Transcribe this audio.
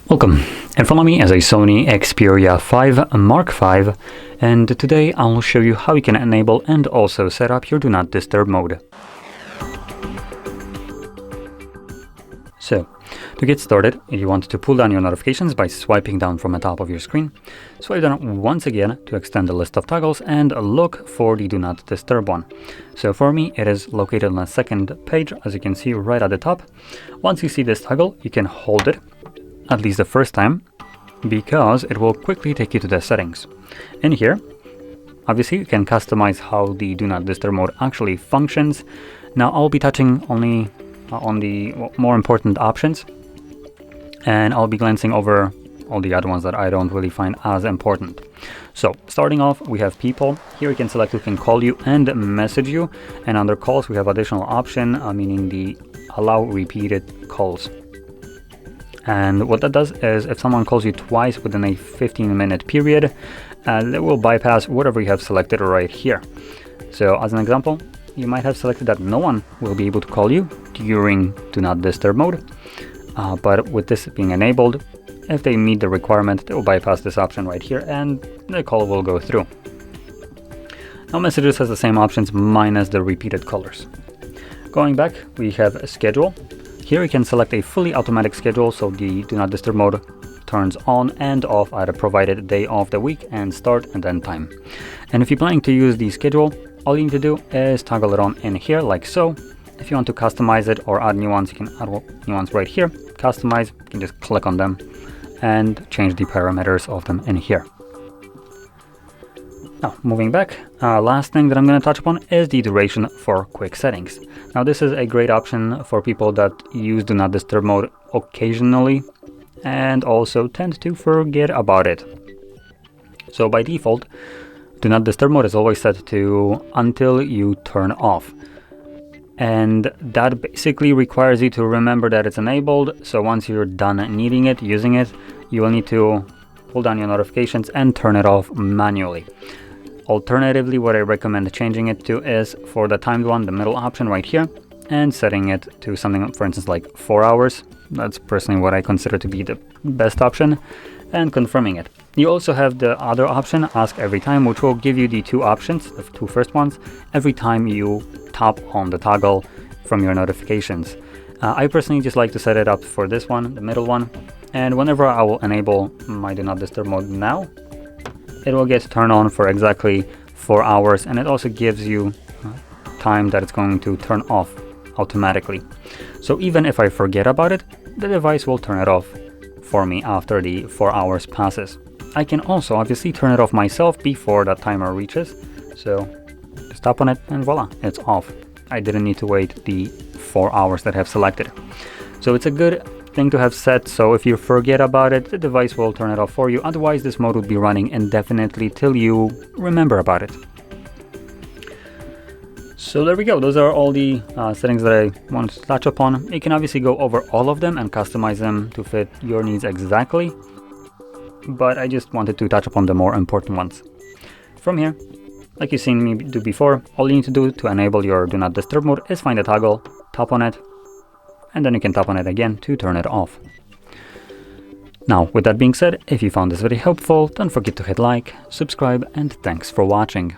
Welcome. In front of me is a SONY Xperia 5 Mark V, and today I'll show you how you can enable and also set up your Do Not Disturb mode. So, to get started, you want to pull down your notifications by swiping down from the top of your screen. Swipe down once again to extend the list of toggles and look for the Do Not Disturb one. So for me, it is located on the second page, as you can see right at the top. Once you see this toggle, you can hold it, at least the first time, because it will quickly take you to the settings. In here, obviously you can customize how the Do Not Disturb mode actually functions. Now I'll be touching only on the more important options, and I'll be glancing over all the other ones that I don't really find as important. So starting off, we have people. Here you can select who can call you and message you, and under calls we have additional option, meaning the allow repeated calls. And what that does is if someone calls you twice within a 15-minute period, that will bypass whatever you have selected right here. So as an example, you might have selected that no one will be able to call you during Do Not Disturb mode. But with this being enabled, if they meet the requirement, they will bypass this option right here and the call will go through. Now messages has the same options minus the repeated callers. Going back, we have a schedule. Here you can select a fully automatic schedule, so the Do Not Disturb mode turns on and off at a provided day of the week and start and end time. And if you're planning to use the schedule, all you need to do is toggle it on in here like so. If you want to customize it or add new ones, you can add new ones right here. Customize, you can just click on them and change the parameters of them in here. Now, moving back, last thing that I'm going to touch upon is the duration for quick settings. Now, this is a great option for people that use Do Not Disturb mode occasionally and also tend to forget about it. So by default, Do Not Disturb mode is always set to until you turn off. And that basically requires you to remember that it's enabled. So once you're done needing it, using it, you will need to pull down your notifications and turn it off manually. Alternatively, what I recommend changing it to is for the timed one, the middle option right here, and setting it to something, for instance, like 4 hours. That's personally what I consider to be the best option, and confirming it. You also have the other option, Ask Every Time, which will give you the two options, the two first ones, every time you tap on the toggle from your notifications. I personally just like to set it up for this one, the middle one, and whenever I will enable my Do Not Disturb mode now, it will get turned on for exactly 4 hours, and it also gives you time that it's going to turn off automatically. So even if I forget about it, the device will turn it off for me after the 4 hours passes. I can also obviously turn it off myself before that timer reaches. So just tap on it and voila, it's off. I didn't need to wait the 4 hours that I have selected. So it's a good thing to have set, so if you forget about it, the device will turn it off for you. Otherwise, this mode would be running indefinitely till you remember about it. So there we go. Those are all the settings that I wanted to touch upon. You can obviously go over all of them and customize them to fit your needs exactly, but I just wanted to touch upon the more important ones. From here, like you've seen me do before, all you need to do to enable your Do Not Disturb mode is find a toggle, tap on it, and then you can tap on it again to turn it off. Now, with that being said, if you found this video helpful, don't forget to hit like, subscribe, and thanks for watching.